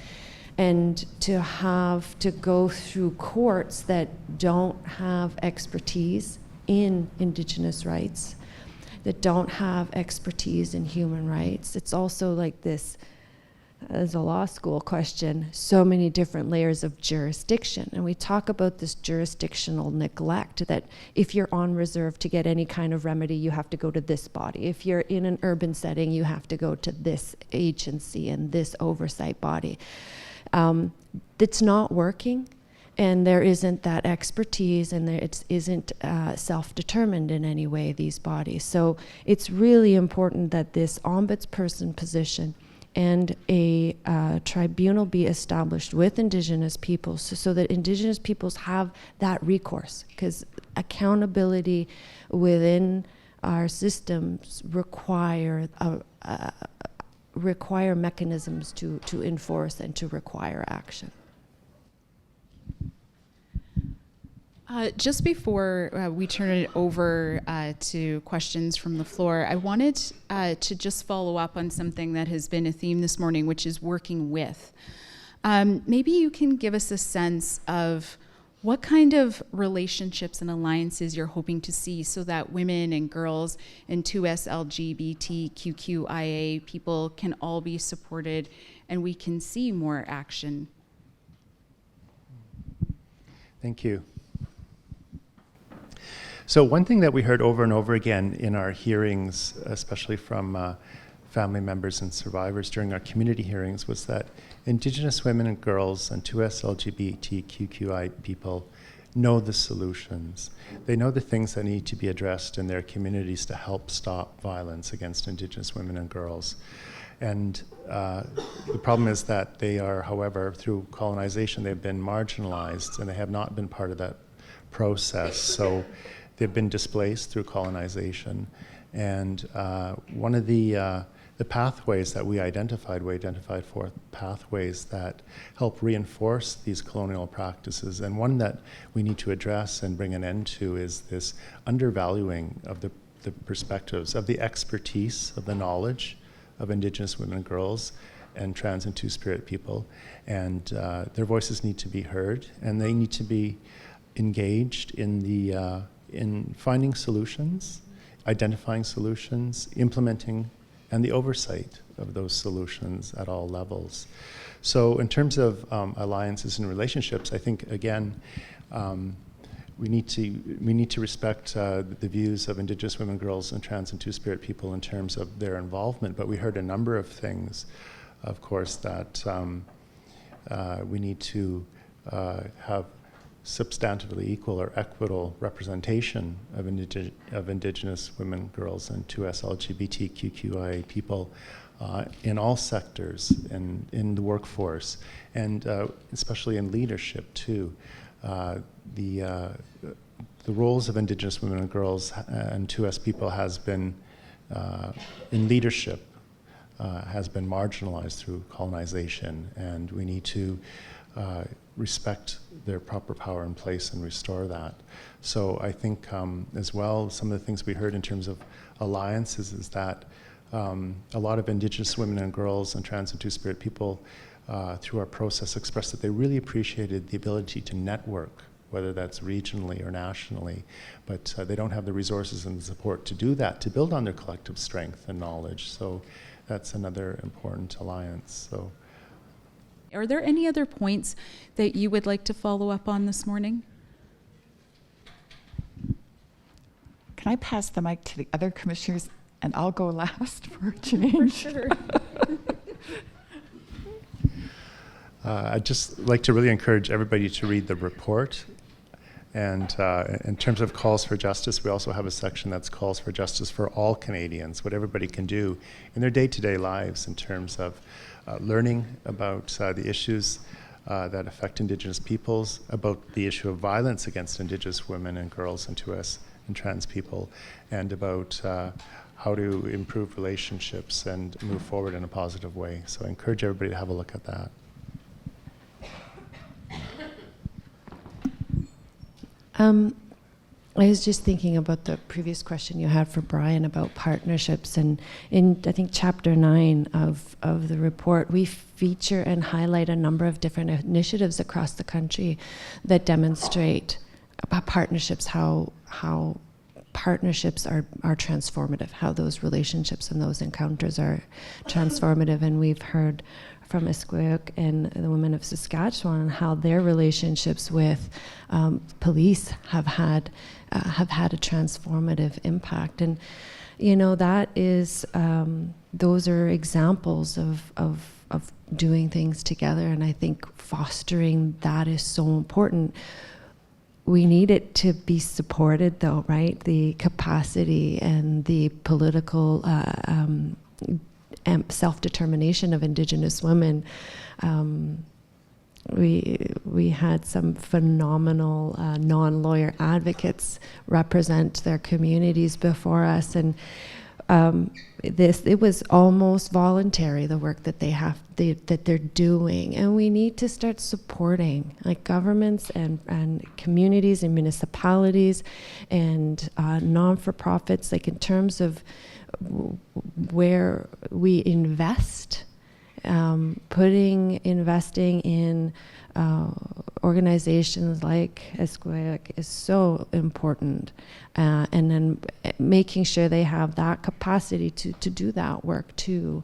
And to have to go through courts that don't have expertise in Indigenous rights, that don't have expertise in human rights. It's also like this, as a law school question, so many different layers of jurisdiction. And we talk about this jurisdictional neglect, that if you're on reserve to get any kind of remedy, you have to go to this body. If you're in an urban setting, you have to go to this agency and this oversight body. It's not working, and there isn't that expertise, and it isn't self-determined in any way, these bodies. So it's really important that this ombudsperson position and a tribunal be established with Indigenous peoples so that Indigenous peoples have that recourse, because accountability within our systems require mechanisms to enforce and to require action. Just before we turn it over to questions from the floor, I wanted to just follow up on something that has been a theme this morning, which is working with. Maybe you can give us a sense of what kind of relationships and alliances you're hoping to see so that women and girls and 2S LGBTQIA people can all be supported and we can see more action. Thank you. So one thing that we heard over and over again in our hearings, especially from family members and survivors during our community hearings, was that Indigenous women and girls and 2S LGBTQI people know the solutions. They know the things that need to be addressed in their communities to help stop violence against Indigenous women and girls. And the problem is that they are, however, through colonization, they've been marginalized and they have not been part of that process. So they've been displaced through colonization. And one of the pathways that we identified 4 pathways that help reinforce these colonial practices. And one that we need to address and bring an end to is this undervaluing of the perspectives, of the expertise, of the knowledge of Indigenous women and girls and trans and two-spirit people. And their voices need to be heard, and they need to be engaged in finding solutions, identifying solutions, implementing, and the oversight of those solutions at all levels. So in terms of alliances and relationships, I think, again, we need to respect the views of Indigenous women, girls, and trans and two-spirit people in terms of their involvement. But we heard a number of things, of course, that we need to have substantively equal or equitable representation of Indigenous women, girls, and 2S LGBTQIA people in all sectors and in the workforce, and especially in leadership too. The roles of Indigenous women and girls and 2S people has been in leadership has been marginalized through colonization, and we need to respect their proper power and place and restore that. So I think as well, some of the things we heard in terms of alliances is that a lot of Indigenous women and girls and trans and two-spirit people through our process expressed that they really appreciated the ability to network, whether that's regionally or nationally, but they don't have the resources and the support to do that, to build on their collective strength and knowledge. So that's another important alliance. So. Are there any other points that you would like to follow up on this morning? Can I pass the mic to the other commissioners, and I'll go last for a change? For sure. I'd just like to really encourage everybody to read the report. And in terms of calls for justice, we also have a section that's calls for justice for all Canadians, what everybody can do in their day-to-day lives in terms of learning about the issues that affect Indigenous peoples, about the issue of violence against Indigenous women and girls and 2S and trans people, and about how to improve relationships and move forward in a positive way. So I encourage everybody to have a look at that. I was just thinking about the previous question you had for Brian about partnerships, and in I think chapter 9 of the report, we feature and highlight a number of different initiatives across the country that demonstrate about partnerships, how partnerships are transformative, how those relationships and those encounters are transformative. And we've heard from Qajaq and the women of Saskatchewan how their relationships with police have had a transformative impact. And you know, that is those are examples of doing things together, and I think fostering that is so important. We need it to be supported, though, right? The capacity and the political self-determination of Indigenous women. We had some phenomenal non-lawyer advocates represent their communities before us, and it was almost voluntary, the work that that they're doing, and we need to start supporting, like governments and communities and municipalities and non-for-profits, like in terms of where we invest. Investing in organizations like Qajaq is so important, and then making sure they have that capacity to do that work too.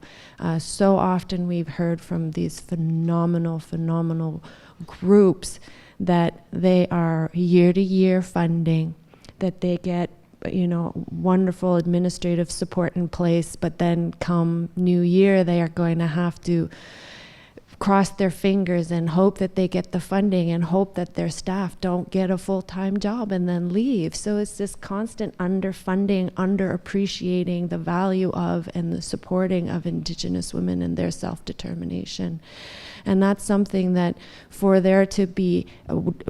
So often we've heard from these phenomenal groups that they are year-to-year funding, that they get wonderful administrative support in place, but then come New Year, they are going to have to cross their fingers and hope that they get the funding and hope that their staff don't get a full-time job and then leave. So it's this constant underfunding, underappreciating the value of and the supporting of Indigenous women and their self-determination. And that's something that, for there to be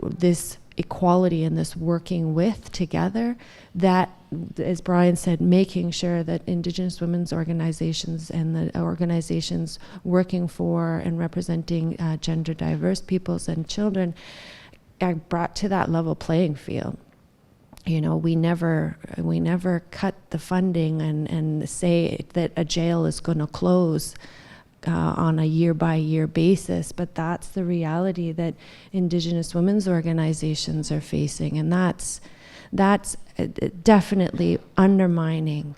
this equality and this working with together, that, as Brian said, making sure that Indigenous women's organizations and the organizations working for and representing gender diverse peoples and children are brought to that level playing field. We never cut the funding and say that a jail is going to close on a year-by-year basis, but that's the reality that Indigenous women's organizations are facing, and that's definitely undermining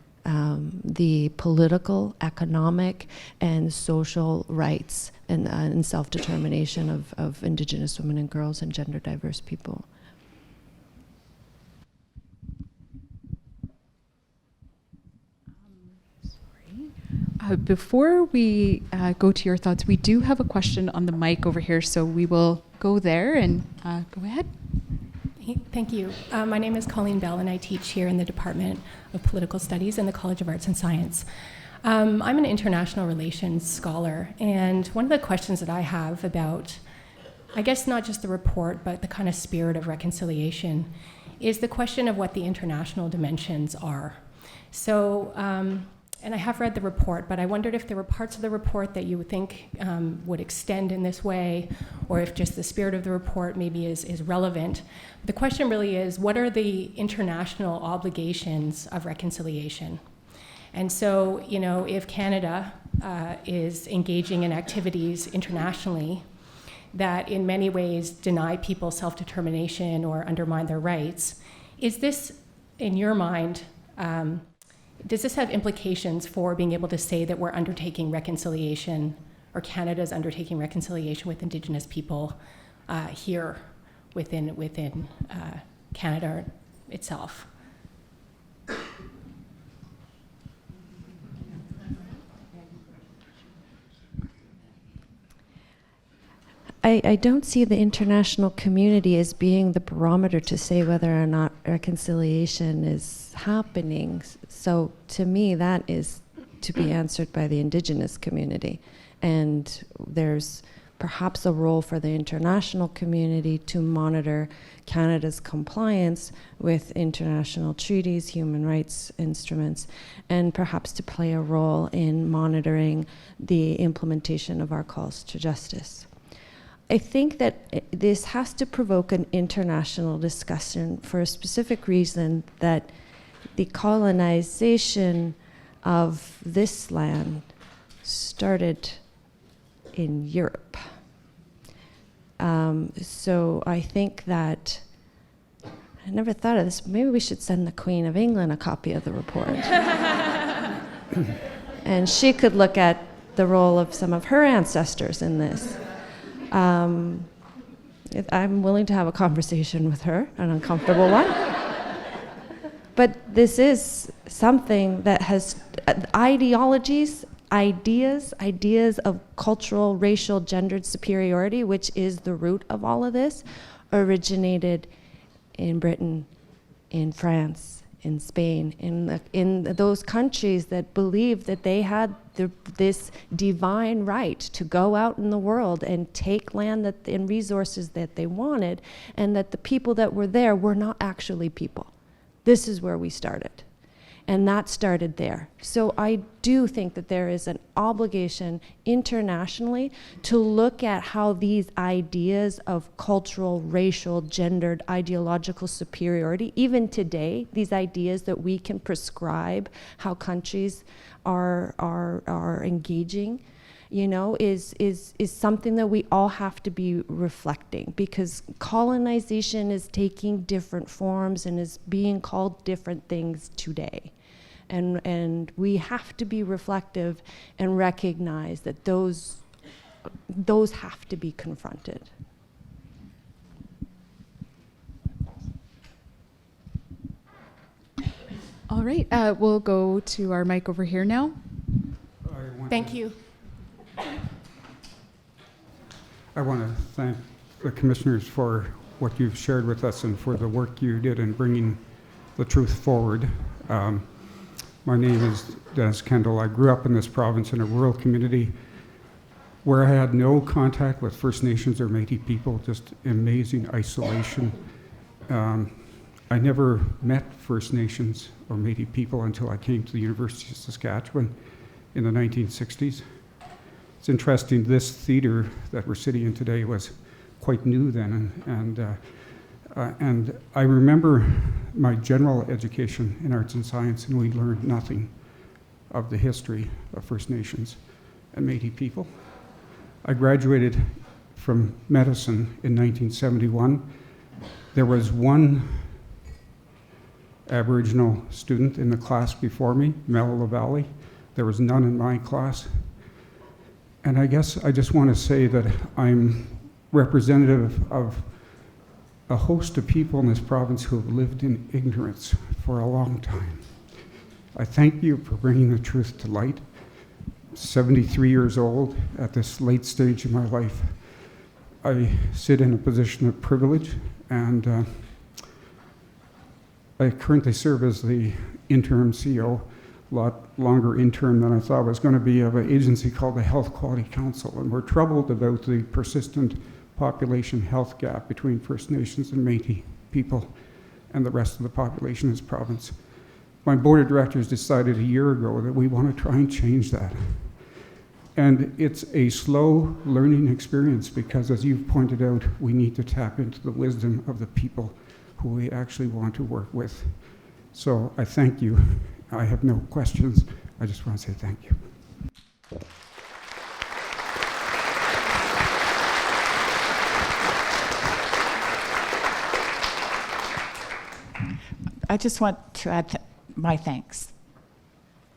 the political, economic, and social rights and self-determination of Indigenous women and girls and gender diverse people. Before we go to your thoughts, we do have a question on the mic over here, so we will go there and go ahead. Thank you. My name is Colleen Bell, and I teach here in the Department of Political Studies in the College of Arts and Science. I'm an international relations scholar, and one of the questions that I have about, I guess not just the report, but the kind of spirit of reconciliation, is the question of what the international dimensions are. So, and I have read the report, but I wondered if there were parts of the report that you would think would extend in this way, or if just the spirit of the report maybe is relevant. The question really is, what are the international obligations of reconciliation? And so, if Canada is engaging in activities internationally that in many ways deny people self-determination or undermine their rights, is this, in your mind, does this have implications for being able to say that we're undertaking reconciliation, or Canada's undertaking reconciliation with Indigenous people here within Canada itself? I don't see the international community as being the barometer to say whether or not reconciliation is happening. So to me, that is to be answered by the Indigenous community. And there's perhaps a role for the international community to monitor Canada's compliance with international treaties, human rights instruments, and perhaps to play a role in monitoring the implementation of our calls to justice. I think that this has to provoke an international discussion for a specific reason, that the colonization of this land started in Europe. So I think that, I never thought of this, maybe we should send the Queen of England a copy of the report. And she could look at the role of some of her ancestors in this. I'm willing to have a conversation with her, an uncomfortable one. But this is something that has ideologies, ideas of cultural, racial, gendered superiority, which is the root of all of this, originated in Britain, in France, in Spain, in those countries that believed that they had this divine right to go out in the world and take land and resources that they wanted, and that the people that were there were not actually people. This is where we started. And that started there. So I do think that there is an obligation internationally to look at how these ideas of cultural, racial, gendered, ideological superiority, even today, these ideas that we can prescribe how countries are engaging, you know, is something that we all have to be reflecting, because colonization is taking different forms and is being called different things today. And we have to be reflective and recognize that those have to be confronted. All right, we'll go to our mic over here now. Thank you. I want to thank the commissioners for what you've shared with us and for the work you did in bringing the truth forward. My name is Dennis Kendall. I grew up in this province in a rural community where I had no contact with First Nations or Métis people, just amazing isolation. I never met First Nations or Métis people until I came to the University of Saskatchewan in the 1960s. It's interesting, this theater that we're sitting in today was quite new then, and I remember my general education in arts and science, and we learned nothing of the history of First Nations and Métis people. I graduated from medicine in 1971. There was one Aboriginal student in the class before me, Mel LaValle. There was none in my class. And I guess I just want to say that I'm representative of a host of people in this province who have lived in ignorance for a long time. I thank you for bringing the truth to light. 73 years old at this late stage in my life. I sit in a position of privilege, and I currently serve as the interim CEO, a lot longer interim than I thought was going to be, of an agency called the Health Quality Council, and we're troubled about the persistent population health gap between First Nations and Métis people and the rest of the population in this province. My board of directors decided a year ago that we want to try and change that. And it's a slow learning experience because, as you've pointed out, we need to tap into the wisdom of the people who we actually want to work with. So I thank you. I have no questions. I just want to say thank you. I just want to add my thanks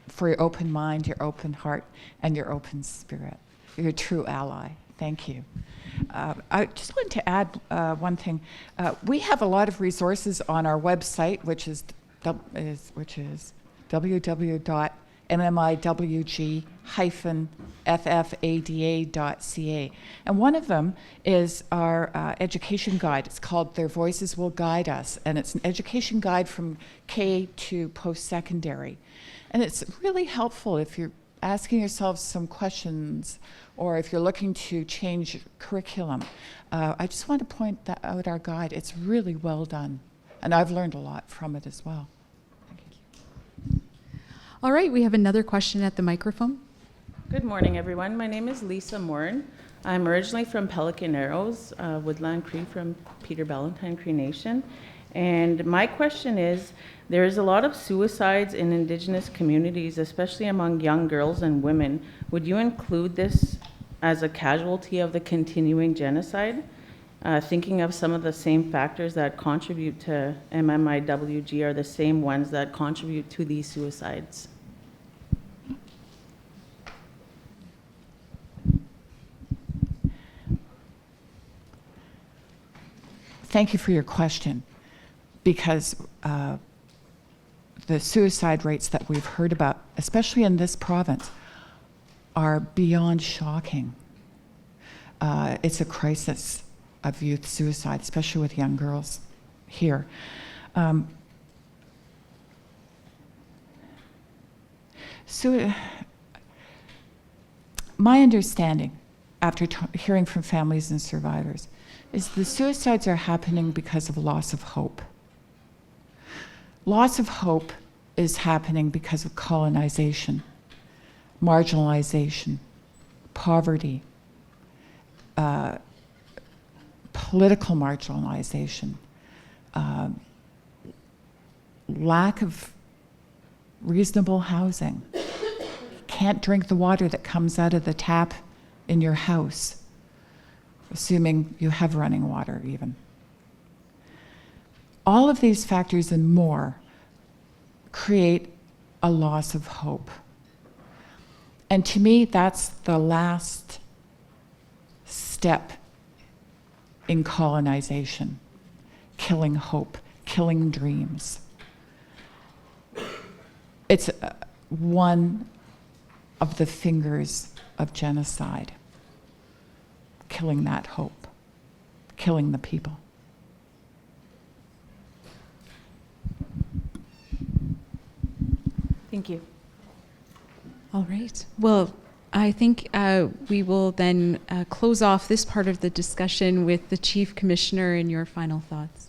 for your open mind, your open heart, and your open spirit. You're a true ally. Thank you. I just want to add one thing. We have a lot of resources on our website, which is www.MMIWG-FFADA.ca. And one of them is our education guide. It's called Their Voices Will Guide Us, and it's an education guide from K to post-secondary. And it's really helpful if you're asking yourselves some questions, or if you're looking to change curriculum, I just want to point that out our guide. It's really well done, and I've learned a lot from it as well. Thank you. All right, we have another question at the microphone. Good morning, everyone. My name is Lisa Morin. I'm originally from Pelican Arrows, Woodland Cree from Peter Ballantyne Cree Nation. And my question is, there is a lot of suicides in Indigenous communities, especially among young girls and women. Would you include this as a casualty of the continuing genocide? Thinking of some of the same factors that contribute to MMIWG are the same ones that contribute to these suicides. Thank you for your question, because the suicide rates that we've heard about, especially in this province, are beyond shocking. It's a crisis of youth suicide, especially with young girls here. So, my understanding, after hearing from families and survivors, is the suicides are happening because of loss of hope. Loss of hope is happening because of colonization, marginalization, poverty, political marginalization, lack of reasonable housing. Can't drink the water that comes out of the tap in your house, assuming you have running water even. All of these factors and more create a loss of hope. And to me, that's the last step in colonization, killing hope, killing dreams. It's one of the fingers of genocide, killing that hope, killing the people. Thank you. All right. Well, I think we will then close off this part of the discussion with the Chief Commissioner and your final thoughts.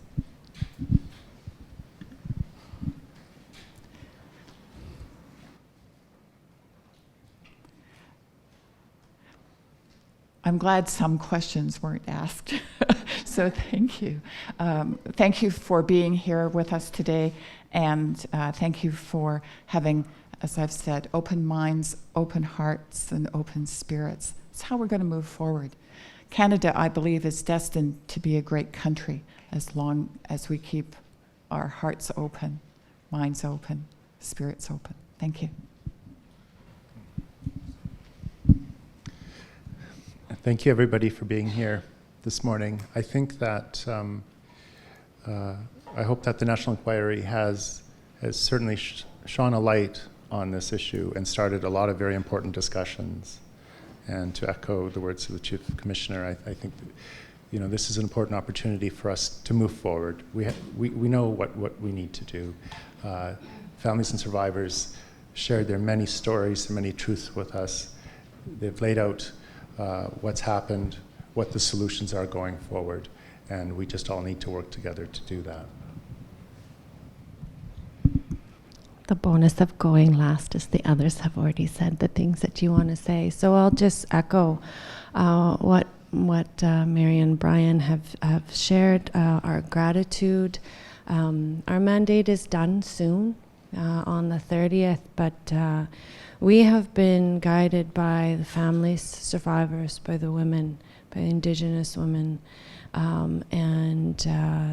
I'm glad some questions weren't asked, so thank you. Thank you for being here with us today, and thank you for having, as I've said, open minds, open hearts, and open spirits. It's how we're going to move forward. Canada, I believe, is destined to be a great country as long as we keep our hearts open, minds open, spirits open. Thank you. Thank you, everybody, for being here this morning. I think that I hope that the National Inquiry has certainly shone a light on this issue and started a lot of very important discussions. And to echo the words of the Chief Commissioner, I think that, this is an important opportunity for us to move forward. We know what we need to do. Families and survivors shared their many stories, their many truths with us. They've laid out what's happened, what the solutions are going forward, and we just all need to work together to do that. The bonus of going last is the others have already said the things that you want to say. So I'll just echo what Marion and Brian have shared, our gratitude. Our mandate is done soon, on the 30th, but we have been guided by the families, survivors, by the women, by Indigenous women, and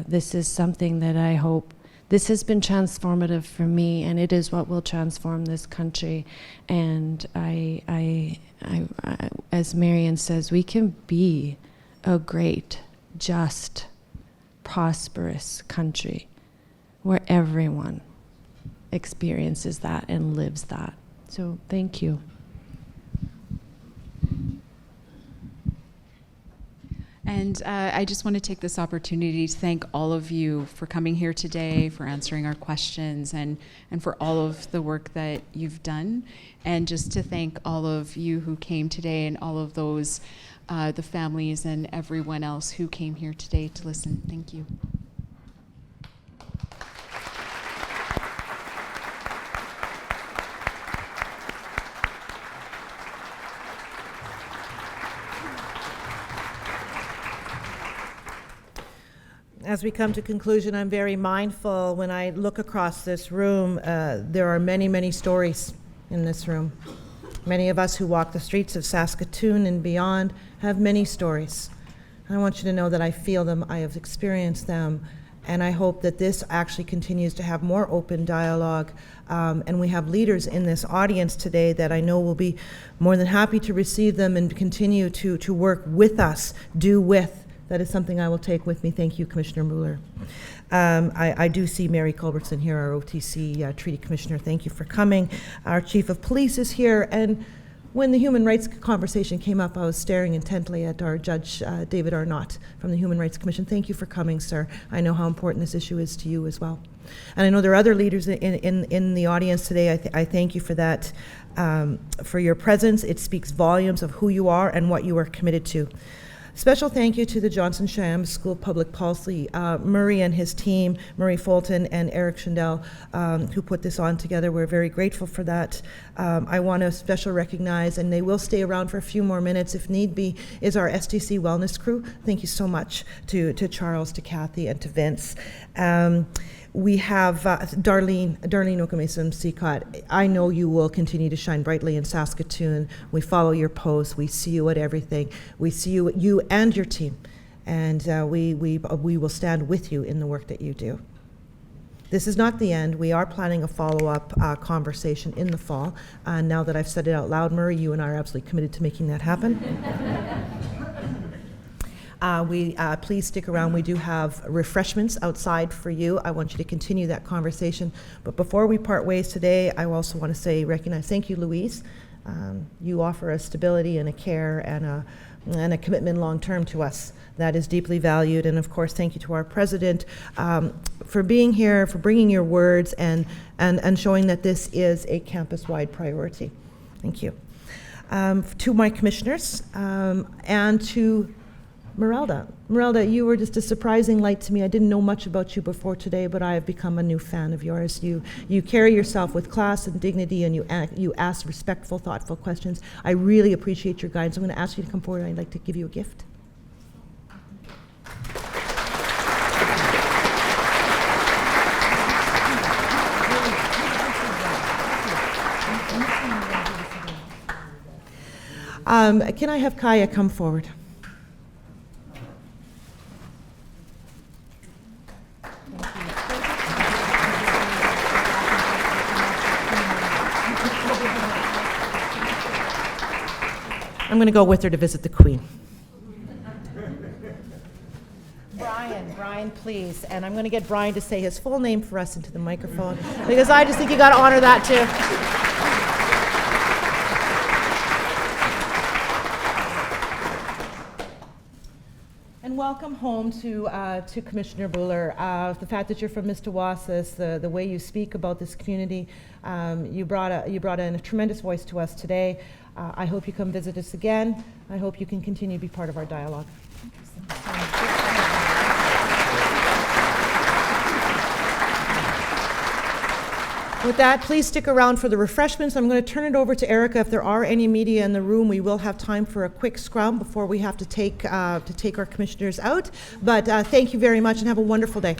this is something that I hope, this has been transformative for me, and it is what will transform this country. And I as Marion says, we can be a great, just, prosperous country where everyone experiences that and lives that. So thank you. And And I just want to take this opportunity to thank all of you for coming here today, for answering our questions, and for all of the work that you've done. And just to thank all of you who came today, and all of those, the families and everyone else who came here today to listen. Thank you. As we come to conclusion, I'm very mindful when I look across this room, there are many, many stories in this room. Many of us who walk the streets of Saskatoon and beyond have many stories. I want you to know that I feel them, I have experienced them, and I hope that this actually continues to have more open dialogue. And we have leaders in this audience today that I know will be more than happy to receive them and continue to work with us, do with. That is something I will take with me. Thank you, Commissioner Mueller. I do see Mary Culbertson here, our OTC Treaty Commissioner. Thank you for coming. Our Chief of Police is here. And when the human rights conversation came up, I was staring intently at our Judge David Arnott from the Human Rights Commission. Thank you for coming, sir. I know how important this issue is to you as well. And I know there are other leaders in the audience today. I thank you for that, for your presence. It speaks volumes of who you are and what you are committed to. Special thank you to the Johnson Shoyama School of Public Policy, Murray and his team, Murray Fulton and Eric Schindel, who put this on together. We're very grateful for that. I want to special recognize, and they will stay around for a few more minutes if need be, is our STC Wellness crew. Thank you so much to Charles, to Kathy, and to Vince. We have Darlene Okameson Seacott. I know you will continue to shine brightly in Saskatoon. We follow your posts. We see you at everything. We see you and your team, and we will stand with you in the work that you do. This is not the end. We are planning a follow-up conversation in the fall. Now that I've said it out loud, Murray, you and I are absolutely committed to making that happen. Please stick around. We do have refreshments outside for you. I want you to continue that conversation. But before we part ways today, I also want to recognize, thank you, Louise. You offer a stability and a care and a commitment long-term to us. That is deeply valued. And of course, thank you to our president for being here, for bringing your words and showing that this is a campus-wide priority. Thank you. To my commissioners and to Merelda. Merelda, you were just a surprising light to me. I didn't know much about you before today, but I have become a new fan of yours. You carry yourself with class and dignity, and you ask respectful, thoughtful questions. I really appreciate your guidance. I'm going to ask you to come forward. I'd like to give you a gift. Can I have Kaya come forward? I'm going to go with her to visit the Queen. Brian, please. And I'm going to get Brian to say his full name for us into the microphone, because I just think you got to honor that too. And welcome home to Commissioner Buller. The fact that you're from Mississauga, the way you speak about this community, you brought in a tremendous voice to us today. I hope you come visit us again. I hope you can continue to be part of our dialogue. With that, please stick around for the refreshments. I'm going to turn it over to Erica. If there are any media in the room, we will have time for a quick scrum before we have to take our commissioners out. But thank you very much and have a wonderful day.